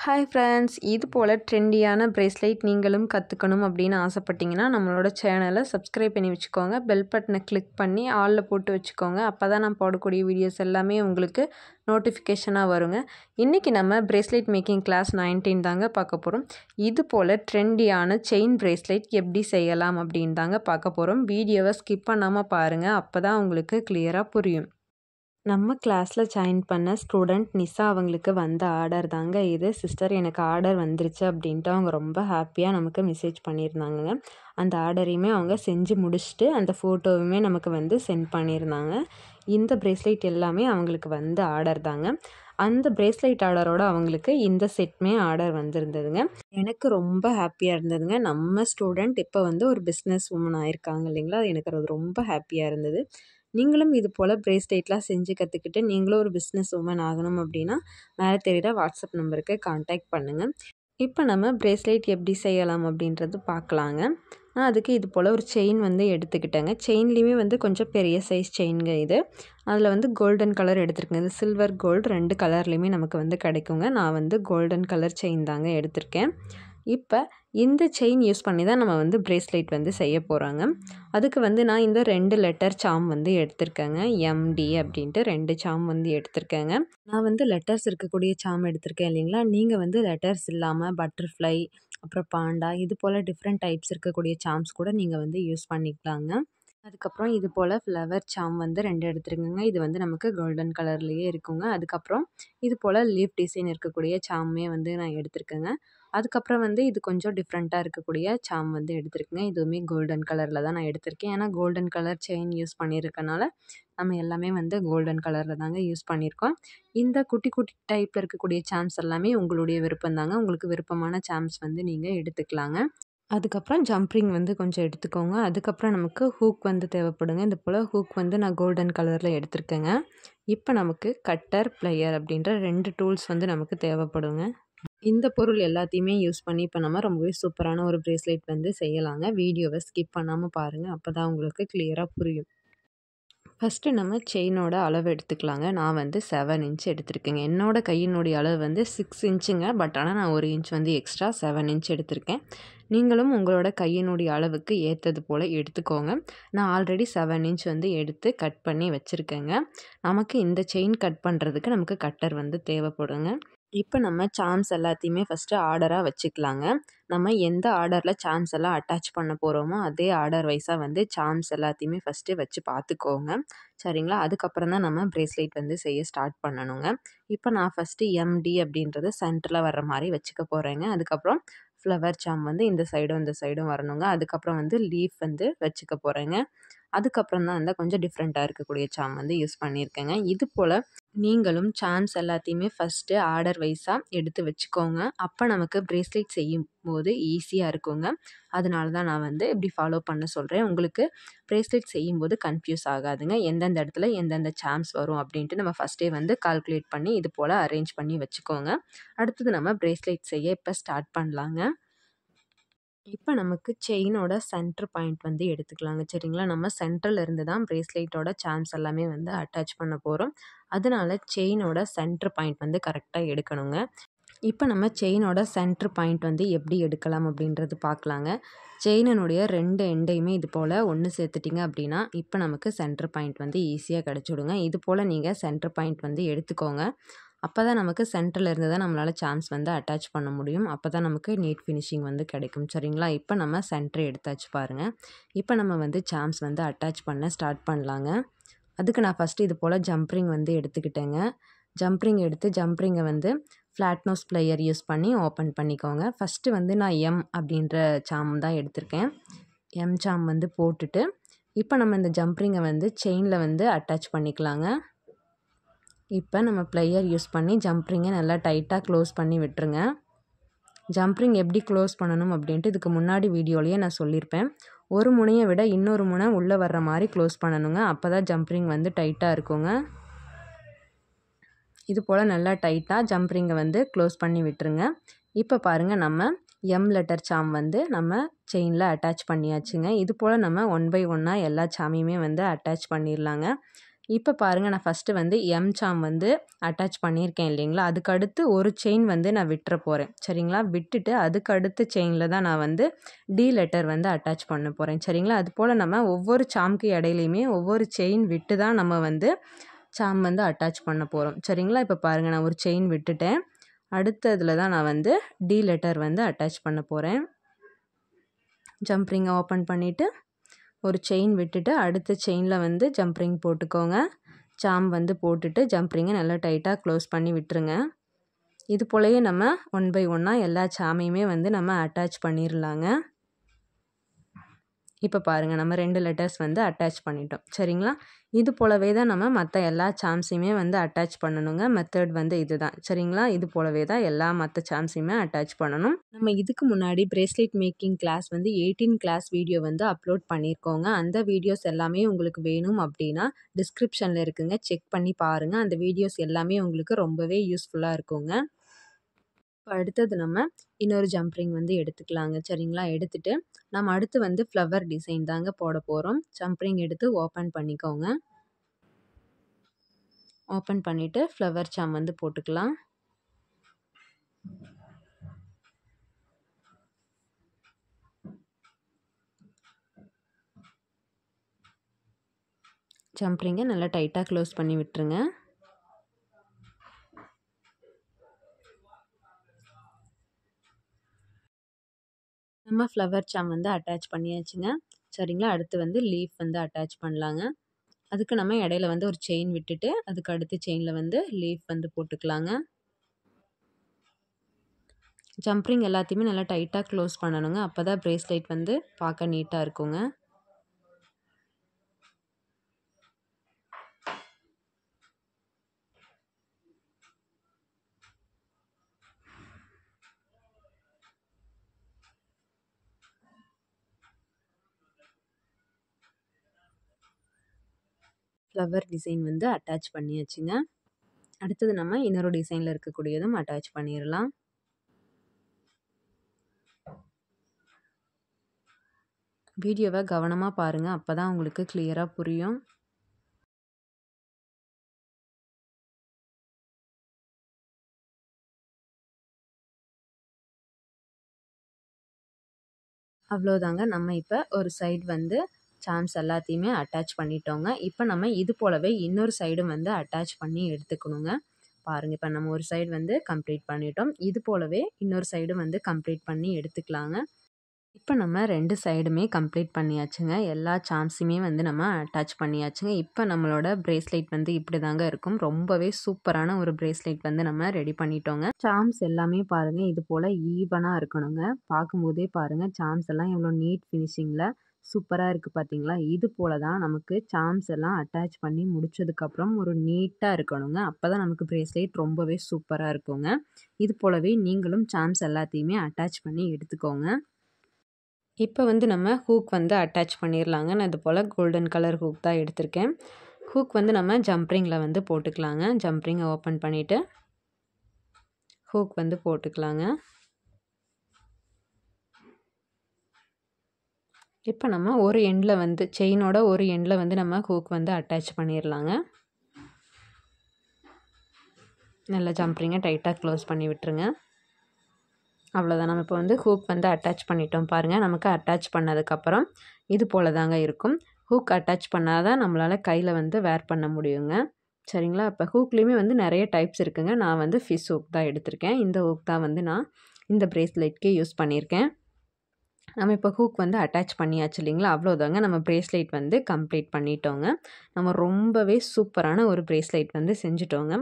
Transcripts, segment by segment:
Hi friends, இது போல் ட்ரெண்டியான bracelet நீங்களும் கற்றுக்கணும் அப்படின்னு ஆசைப்பட்டீங்கன்னா நம்மளோட சேனலை சப்ஸ்கிரைப் பண்ணி வச்சுக்கோங்க. பெல் பட்டனை கிளிக் பண்ணி ஆலில் போட்டு வச்சுக்கோங்க. அப்போ தான் நான் போடக்கூடிய வீடியோஸ் எல்லாமே உங்களுக்கு நோட்டிஃபிகேஷனாக வருங்க. இன்றைக்கி நம்ம பிரேஸ்லெட் மேக்கிங் கிளாஸ் 19 தாங்க பார்க்க போகிறோம். இது போல் ட்ரெண்டியான செயின் பிரேஸ்லெட் எப்படி செய்யலாம் அப்படின்னு தாங்க பார்க்க போகிறோம். வீடியோவை ஸ்கிப் பண்ணாமல் பாருங்கள், அப்போ தான் உங்களுக்கு கிளியராக புரியும். நம்ம கிளாஸில் ஜாயின் பண்ண ஸ்டூடெண்ட் நிஷா அவங்களுக்கு வந்த ஆர்டர் தாங்க இது. சிஸ்டர், எனக்கு ஆர்டர் வந்துருச்சு அப்படின்ட்டு அவங்க ரொம்ப ஹாப்பியாக நமக்கு மெசேஜ் பண்ணியிருந்தாங்க. அந்த ஆர்டரையுமே அவங்க செஞ்சு முடிச்சுட்டு அந்த ஃபோட்டோவுமே நமக்கு சென்ட் பண்ணியிருந்தாங்க. இந்த பிரேஸ்லெட் எல்லாமே அவங்களுக்கு வந்த ஆர்டர் தாங்க. அந்த பிரேஸ்லெட் ஆர்டரோட அவங்களுக்கு இந்த செட்டுமே ஆர்டர் வந்திருந்ததுங்க. எனக்கு ரொம்ப ஹாப்பியாக இருந்ததுங்க. நம்ம ஸ்டூடெண்ட் இப்போ ஒரு பிஸ்னஸ் உமன் ஆயிருக்காங்க இல்லைங்களா, எனக்கு அது ரொம்ப ஹாப்பியாக இருந்தது. நீங்களும் இது போல் பிரேஸ்லெட்லாம் செஞ்சு கற்றுக்கிட்டு நீங்களும் ஒரு பிஸ்னஸ் உமன் ஆகணும் அப்படின்னா மேலே தெரிகிற வாட்ஸ்அப் நம்பருக்கு கான்டாக்ட் பண்ணுங்கள். இப்போ நம்ம பிரேஸ்லெட் எப்படி செய்யலாம் அப்படின்றது பார்க்கலாங்க. நான் அதுக்கு இது போல் ஒரு செயின் எடுத்துக்கிட்டேங்க. செயின்லேயுமே கொஞ்சம் பெரிய சைஸ் செயின்ங்க இது. அதில் கோல்டன் கலர் எடுத்திருக்கேன். இது சில்வர் கோல்டு 2 கலர்லேயுமே நமக்கு கிடைக்குங்க. நான் கோல்டன் கலர் செயின் தாங்க எடுத்திருக்கேன். இப்போ இந்த செயின் யூஸ் பண்ணி தான் நம்ம பிரேஸ்லெட் செய்ய போகிறாங்க. அதுக்கு நான் இந்த 2 லெட்டர் சாம் எடுத்திருக்கேங்க. எம்டி அப்படின்ட்டு 2 சாம் எடுத்திருக்கேங்க. நான் லெட்டர்ஸ் இருக்கக்கூடிய சாம் எடுத்திருக்கேன் இல்லைங்களா. நீங்கள் லெட்டர்ஸ் இல்லாமல் பட்டர்ஃப்ளை, அப்புறம் பாண்டா, இது போல் டிஃப்ரெண்ட் டைப்ஸ் இருக்கக்கூடிய சாம்ஸ் கூட நீங்கள் யூஸ் பண்ணிக்கலாங்க. அதுக்கப்புறம் இது போல் ஃப்ளவர் சாம் 2 எடுத்துருக்கேங்க. இது நமக்கு கோல்டன் கலர்லேயே இருக்குங்க. அதுக்கப்புறம் இது போல் லீஃப் டிசைன் இருக்கக்கூடிய சாமே நான் எடுத்திருக்கேங்க. அதுக்கப்புறம் இது கொஞ்சம் டிஃப்ரெண்ட்டாக இருக்கக்கூடிய சாம் எடுத்திருக்கேங்க. இதுவுமே கோல்டன் கலரில் தான் நான் எடுத்திருக்கேன். ஏன்னா கோல்டன் கலர் செயின் யூஸ் பண்ணியிருக்கனால நம்ம எல்லாமே கோல்டன் கலரில் தாங்க யூஸ் பண்ணியிருக்கோம். இந்த குட்டி குட்டி டைப்பில் இருக்கக்கூடிய சாம்ஸ் எல்லாமே உங்களுடைய விருப்பம் தாங்க. உங்களுக்கு விருப்பமான சாம்ஸ் நீங்கள் எடுத்துக்கலாங்க. அதுக்கப்புறம் ஜம்ப்ரிங் கொஞ்சம் எடுத்துக்கோங்க. அதுக்கப்புறம் நமக்கு ஹூக் தேவைப்படுங்க. இது போல் ஹூக் நான் கோல்டன் கலரில் எடுத்திருக்கேங்க. இப்போ நமக்கு கட்டர், ப்ளையர் அப்படின்ற 2 டூல்ஸ் நமக்கு தேவைப்படுங்க. இந்த பொருள் எல்லாத்தையுமே யூஸ் பண்ணி இப்போ நம்ம ரொம்பவே சூப்பரான ஒரு பிரேஸ்லெட் செய்யலாங்க. வீடியோவை ஸ்கிப் பண்ணாமல் பாருங்கள், அப்போ தான் உங்களுக்கு கிளியராக புரியும். ஃபஸ்ட்டு நம்ம செயினோட அளவு எடுத்துக்கலாங்க. நான் 7 இன்ச் எடுத்திருக்கேங்க. என்னோடய கையினுடைய அளவு 6 இன்ச்சுங்க. பட் ஆனால் நான் 1 இன்ச் எக்ஸ்ட்ரா 7 இன்ச் எடுத்திருக்கேன். நீங்களும் உங்களோட கையினுடைய அளவுக்கு ஏற்றது போல் எடுத்துக்கோங்க. நான் ஆல்ரெடி 7 இன்ச் எடுத்து கட் பண்ணி வச்சுருக்கேங்க. நமக்கு இந்த செயின் கட் பண்ணுறதுக்கு நமக்கு கட்டர் தேவைப்படுங்க. இப்போ நம்ம சாம்ஸ் எல்லாத்தையுமே ஃபஸ்ட்டு ஆர்டராக வச்சுக்கலாங்க. நம்ம எந்த ஆர்டரில் சாம்ஸ் எல்லாம் அட்டாச் பண்ண போகிறோமோ அதே ஆர்டர் வைஸாக சாம்ஸ் எல்லாத்தையுமே ஃபஸ்ட்டு வச்சு பார்த்துக்கோங்க, சரிங்களா. அதுக்கப்புறம் தான் நம்ம பிரேஸ்லெட் செய்ய ஸ்டார்ட் பண்ணணுங்க. இப்போ நான் ஃபஸ்ட்டு எம்டி அப்படின்றத சென்டரில் வர்ற மாதிரி வச்சுக்க போகிறேங்க. அதுக்கப்புறம் ஃப்ளவர் சாம் இந்த சைடும் வரணுங்க. அதுக்கப்புறம் லீஃப் வச்சுக்க போகிறேங்க. அதுக்கப்புறம் தான் கொஞ்சம் டிஃப்ரெண்ட்டாக இருக்கக்கூடிய சாம் யூஸ் பண்ணியிருக்கேங்க. இது போல் நீங்களும் சாம்ஸ் எல்லாத்தையுமே ஃபஸ்ட்டு ஆர்டர் வைஸாக எடுத்து வச்சுக்கோங்க. அப்போ நமக்கு பிரேஸ்லெட் செய்யும்போது ஈஸியாக இருக்குங்க. அதனால தான் நான் இப்படி ஃபாலோ பண்ண சொல்கிறேன். உங்களுக்கு பிரேஸ்லெட் செய்யும்போது கன்ஃப்யூஸ் ஆகாதுங்க. எந்தெந்த இடத்துல எந்தெந்த சாம்ஸ் வரும் அப்படின்ட்டு நம்ம ஃபஸ்ட்டே கால்குலேட் பண்ணி இது போல் அரேஞ்ச் பண்ணி வச்சுக்கோங்க. அடுத்தது நம்ம பிரேஸ்லெட் செய்ய இப்போ ஸ்டார்ட் பண்ணலாங்க. இப்போ நமக்கு செயினோட சென்டர் பாயிண்ட் எடுத்துக்கலாங்க, சரிங்களா. நம்ம சென்டரில் இருந்து தான் பிரேஸ்லெட்டோட சாம்ஸ் எல்லாமே அட்டாச் பண்ண போகிறோம். அதனால செயினோட சென்டர் பாயிண்ட் கரெக்டாக எடுக்கணுங்க. இப்போ நம்ம செயினோட சென்டர் பாயிண்ட் எப்படி எடுக்கலாம் அப்படின்றது பார்க்கலாங்க. செயினுடைய 2 எண்டையுமே இது போல் ஒன்று சேர்த்துட்டிங்க அப்படின்னா இப்போ நமக்கு சென்டர் பாயிண்ட் ஈஸியாக கிடச்சிடுங்க. இது போல் நீங்கள் சென்டர் பாயிண்ட் எடுத்துக்கோங்க. அப்போ தான் நமக்கு சென்டரில் இருந்து தான் நம்மளால் சாம்ஸ் அட்டாச் பண்ண முடியும். அப்போ தான் நமக்கு நீட் ஃபினிஷிங் கிடைக்கும், சரிங்களா. இப்போ நம்ம சென்டர் எடுத்தாச்சு பாருங்கள். இப்போ நம்ம சாம்ஸ் அட்டாச் பண்ண ஸ்டார்ட் பண்ணலாங்க. அதுக்கு நான் ஃபஸ்ட்டு இது போல் ஜம்ப்ரிங் எடுத்துக்கிட்டேங்க. ஜம்ப்ரிங் எடுத்து ஜம்ப்ரிங்கை ஃப்ளாட் நோஸ் ப்ளையர் யூஸ் பண்ணி ஓப்பன் பண்ணிக்கோங்க. ஃபஸ்ட்டு நான் எம் அப்படின்ற சாம் தான் எடுத்திருக்கேன். எம் சாம் போட்டுட்டு இப்போ நம்ம இந்த ஜம்ப்ரிங்கை செயினில் அட்டாச் பண்ணிக்கலாங்க. இப்போ நம்ம ப்ளையர் யூஸ் பண்ணி ஜம்ப்ரிங்கை நல்லா டைட்டாக க்ளோஸ் பண்ணி விட்டுருங்க. ஜம்ப்ரிங் எப்படி க்ளோஸ் பண்ணணும் அப்படின்ட்டு இதுக்கு முன்னாடி வீடியோலேயே நான் சொல்லியிருப்பேன். ஒரு முனையை விட இன்னொரு முனை உள்ளே வர்ற மாதிரி க்ளோஸ் பண்ணணுங்க. அப்போ தான் ஜம்ப்ரிங் டைட்டாக இருக்குங்க. இது போல் நல்லா டைட்டாக ஜம்ப்ரிங்கை க்ளோஸ் பண்ணி விட்டுருங்க. இப்போ பாருங்கள், நம்ம எம் லெட்டர் சாம் நம்ம செயினில் அட்டாச் பண்ணியாச்சுங்க. இது போல் நம்ம 1 பை 1 எல்லா சாமையுமே அட்டாச் பண்ணிடலாங்க. இப்போ பாருங்கள் நான் ஃபஸ்ட்டு வந்து எம் சாம் வந்து அட்டாச் பண்ணியிருக்கேன் இல்லைங்களா, அதுக்கடுத்து ஒரு செயின் வந்து நான் விட்டுற போகிறேன். சரிங்களா, விட்டுட்டு அதுக்கு அடுத்த செயினில் தான் நான் வந்து டி லெட்டர் வந்து அட்டாச் பண்ண போகிறேன். சரிங்களா, அது போல் நம்ம ஒவ்வொரு சாம்க்கு இடையிலையுமே ஒவ்வொரு செயின் விட்டு தான் நம்ம வந்து சாம் வந்து அட்டாச் பண்ண போகிறோம். சரிங்களா, இப்போ பாருங்கள் நான் ஒரு செயின் விட்டுட்டேன். அடுத்ததில் தான் நான் வந்து டி லெட்டர் வந்து அட்டாச் பண்ண போகிறேன். ஜம்ப் ரிங்கை ஓப்பன் பண்ணிவிட்டு ஒரு செயின் விட்டுட்டு அடுத்த செயினில் வந்து ஜம்ப் ரிங் போட்டுக்கோங்க. சாம் வந்து போட்டுட்டு ஜம்ப் ரிங்கை நல்லா டைட்டாக க்ளோஸ் பண்ணி விட்டுருங்க. இது போலயே நம்ம 1 பை 1 எல்லா சாமையுமே வந்து நம்ம அட்டாச் பண்ணிடலாங்க. இப்போ பாருங்கள் நம்ம 2 லெட்டர்ஸ் வந்து அட்டாச் பண்ணிட்டோம். சரிங்களா, இது போலவே தான் நம்ம மற்ற எல்லா சாம்ஸையுமே வந்து அட்டாச் பண்ணணுங்க. மெத்தட் வந்து இது தான். சரிங்களா, இது போலவே தான் எல்லா மற்ற சாம்ஸையுமே அட்டாச் பண்ணணும். நம்ம இதுக்கு முன்னாடி பிரேஸ்லெட் மேக்கிங் கிளாஸ் வந்து 18 கிளாஸ் வீடியோ வந்து அப்லோட் பண்ணியிருக்கோங்க. அந்த வீடியோஸ் எல்லாமே உங்களுக்கு வேணும் அப்படின்னா டிஸ்கிரிப்ஷனில் இருக்குங்க, செக் பண்ணி பாருங்கள். அந்த வீடியோஸ் எல்லாமே உங்களுக்கு ரொம்பவே யூஸ்ஃபுல்லாக இருக்குங்க. இப்போ அடுத்தது நம்ம இன்னொரு ஜம்ப் ரிங் வந்து எடுத்துக்கலாங்க. சரிங்களா, எடுத்துகிட்டு நம்ம அடுத்து வந்து ஃப்ளவர் டிசைன் தாங்க போட போகிறோம். ஜம்ப் ரிங் எடுத்து ஓப்பன் பண்ணிக்கோங்க. ஓப்பன் பண்ணிவிட்டு ஃப்ளவர் சாம் வந்து போட்டுக்கலாம். ஜம்ப் ரிங்கை நல்லா டைட்டாக க்ளோஸ் பண்ணி விட்டுருங்க. நம்ம ஃப்ளவர் சாம் வந்து அட்டாச் பண்ணியாச்சுங்க. சரிங்களா, அடுத்து வந்து லீஃப் வந்து அட்டாச் பண்ணலாங்க. அதுக்கு நம்ம இடையில வந்து ஒரு செயின் விட்டுட்டு அதுக்கு அடுத்த செயினில் வந்து லீஃப் வந்து போட்டுக்கலாங்க. ஜம்ப் ரிங் எல்லாத்தையுமே நல்லா டைட்டாக க்ளோஸ் பண்ணணுங்க. அப்போ தான் பிரேஸ்லெட் வந்து பார்க்க நீட்டாக இருக்குங்க. ஃப்ளவர் டிசைன் வந்து அட்டாச் பண்ணியாச்சுங்க. அடுத்தது நம்ம இன்னொரு டிசைனில் இருக்கக்கூடியதும் அட்டாச் பண்ணிடலாம். வீடியோவை கவனமாக பாருங்கள், அப்போ தான் உங்களுக்கு கிளியராக புரியும். அவ்வளோதாங்க, நம்ம இப்போ ஒரு சைடு வந்து சாம்ஸ் எல்லாத்தையுமே அட்டாச் பண்ணிட்டோங்க. இப்போ நம்ம இது போலவே இன்னொரு சைடும் வந்து அட்டாச் பண்ணி எடுத்துக்கணுங்க. பாருங்கள், இப்போ நம்ம ஒரு சைடு வந்து கம்ப்ளீட் பண்ணிட்டோம். இது போலவே இன்னொரு சைடும் வந்து கம்ப்ளீட் பண்ணி எடுத்துக்கலாங்க. இப்போ நம்ம 2 சைடுமே கம்ப்ளீட் பண்ணியாச்சுங்க. எல்லா சாம்ஸுமே வந்து நம்ம அட்டாச் பண்ணியாச்சுங்க. இப்போ நம்மளோட பிரேஸ்லெட் வந்து இப்படி தாங்க இருக்கும். ரொம்பவே சூப்பரான ஒரு பிரேஸ்லெட் வந்து நம்ம ரெடி பண்ணிட்டோங்க. சாம்ஸ் எல்லாமே பாருங்கள் இது போல் ஈவனாக இருக்கணுங்க. பார்க்கும்போதே பாருங்கள் சாம்ஸ் எல்லாம் எவ்வளோ நீட் ஃபினிஷிங்கில் சூப்பராக இருக்குது பார்த்தீங்களா. இது போல் தான் நமக்கு சாம்ஸ் எல்லாம் அட்டாச் பண்ணி முடிச்சதுக்கப்புறம் ஒரு நீட்டாக இருக்கணுங்க. அப்போ தான் நமக்கு பிரேஸ்லெட் ரொம்பவே சூப்பராக இருக்குங்க. இது போலவே நீங்களும் சாம்ஸ் எல்லாத்தையுமே அட்டாச் பண்ணி எடுத்துக்கோங்க. இப்போ வந்து நம்ம ஹூக் வந்து அட்டாச் பண்ணிடலாங்க. நான் இது போல் கோல்டன் கலர் ஹூக் தான் எடுத்திருக்கேன். ஹூக் வந்து நம்ம ஜம்ப் ரிங்கில் வந்து போட்டுக்கலாங்க. ஜம்ப் ரிங்கை ஓப்பன் பண்ணிவிட்டு ஹூக் வந்து போட்டுக்கலாங்க. இப்போ நம்ம ஒரு எண்டில் வந்து செயினோட ஒரு எண்டில் வந்து நம்ம ஹூக் வந்து அட்டாச் பண்ணிடலாங்க. நல்லா ஜம்ப் ரிங்கை டைட்டாக க்ளோஸ் பண்ணி விட்டுருங்க. அவ்வளோதான், நம்ம இப்போ வந்து ஹூக் வந்து அட்டாச் பண்ணிட்டோம். பாருங்கள், நமக்கு அட்டாச் பண்ணதுக்கப்புறம் இது போல் தாங்க இருக்கும். ஹூக் அட்டாச் பண்ணால் தான் நம்மளால் கையில் வந்து வேர் பண்ண முடியுங்க. சரிங்களா, இப்போ ஹூக்லேயுமே வந்து நிறைய டைப்ஸ் இருக்குங்க. நான் வந்து ஃபிஷ் ஹூக் தான் எடுத்திருக்கேன். இந்த ஹூக் தான் வந்து நான் இந்த பிரேஸ்லெட்க்கு யூஸ் பண்ணியிருக்கேன். நம்ம இப்போ ஹூக் வந்து அட்டாச் பண்ணியாச்சு இல்லைங்களா, அவ்வளோதாங்க, நம்ம பிரேஸ்லெட் வந்து கம்ப்ளீட் பண்ணிட்டோங்க. நம்ம ரொம்பவே சூப்பரான ஒரு பிரேஸ்லெட் வந்து செஞ்சுட்டோங்க.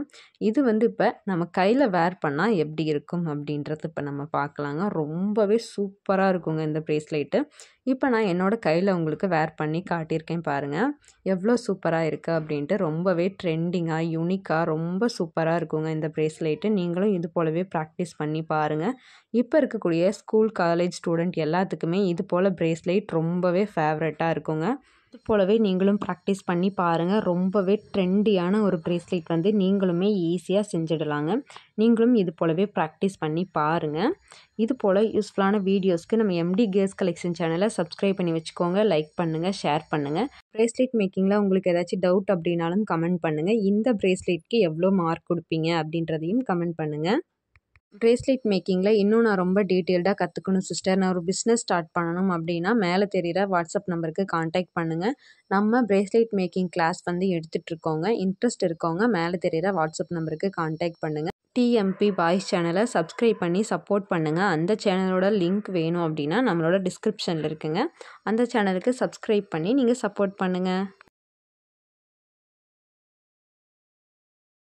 இது வந்து இப்போ நம்ம கையில் வேர் பண்ணால் எப்படி இருக்கும் அப்படின்றது இப்போ நம்ம பார்க்கலாங்க. ரொம்பவே சூப்பராக இருக்குங்க இந்த பிரேஸ்லெட்டு. இப்போ நான் என்னோடய கையில் உங்களுக்கு வேர் பண்ணி காட்டியிருக்கேன் பாருங்கள், எவ்வளோ சூப்பராக இருக்குது அப்படின்ட்டு. ரொம்பவே ட்ரெண்டிங்காக யூனிக்காக ரொம்ப சூப்பராக இருக்குங்க இந்த பிரேஸ்லெட்டு. நீங்களும் இது போலவே ப்ராக்டிஸ் பண்ணி பாருங்கள். இப்போ இருக்கக்கூடிய ஸ்கூல் காலேஜ் ஸ்டூடெண்ட் எல்லாத்துக்குமே இது போல் பிரேஸ்லெட் ரொம்பவே ஃபேவரட்டாக இருக்குங்க. இது போலவே நீங்களும் ப்ராக்டிஸ் பண்ணி பாருங்கள். ரொம்பவே ட்ரெண்டியான ஒரு ப்ரேஸ்லெட் வந்து நீங்களுமே ஈஸியாக செஞ்சிடலாங்க. நீங்களும் இது போலவே ப்ராக்டிஸ் பண்ணி பாருங்கள். இது போல் யூஸ்ஃபுல்லான வீடியோஸ்க்கு நம்ம எம்டி கேர்ள்ஸ் கலெக்ஷன் சேனலை சப்ஸ்கிரைப் பண்ணி வச்சுக்கோங்க. லைக் பண்ணுங்கள், ஷேர் பண்ணுங்கள். ப்ரேஸ்லெட் மேக்கிங்கில் உங்களுக்கு ஏதாச்சும் டவுட் அப்படின்னாலும் கமெண்ட் பண்ணுங்கள். இந்த ப்ரேஸ்லெட்க்கு எவ்வளோ மார்க் கொடுப்பீங்க அப்படின்றதையும் கமெண்ட் பண்ணுங்கள். ப்ரேஸ்லெட் மேக்கிங்கில் இன்னும் நான் ரொம்ப டீட்டெயில்டாக கற்றுக்கணும் சிஸ்டர், நான் ஒரு பிஸ்னஸ் ஸ்டார்ட் பண்ணணும் அப்படின்னா மேலே தெரிகிற வாட்ஸ்அப் நம்பருக்கு காண்டாக்ட் பண்ணுங்கள். நம்ம ப்ரேஸ்லெட் மேக்கிங் கிளாஸ் வந்து எடுத்துகிட்ருக்கோங்க. இன்ட்ரெஸ்ட் இருக்கவங்க மேலே தெரிகிற வாட்ஸ்அப் நம்பருக்கு காண்டாக்ட் பண்ணுங்கள். டிஎம்பி பாய்ஸ் சேனலை சப்ஸ்கிரைப் பண்ணி சப்போர்ட் பண்ணுங்கள். அந்த சேனலோட லிங்க் வேணும் அப்படின்னா நம்மளோட டிஸ்கிரிப்ஷனில் இருக்குங்க. அந்த சேனலுக்கு சப்ஸ்கிரைப் பண்ணி நீங்கள் சப்போர்ட் பண்ணுங்கள்.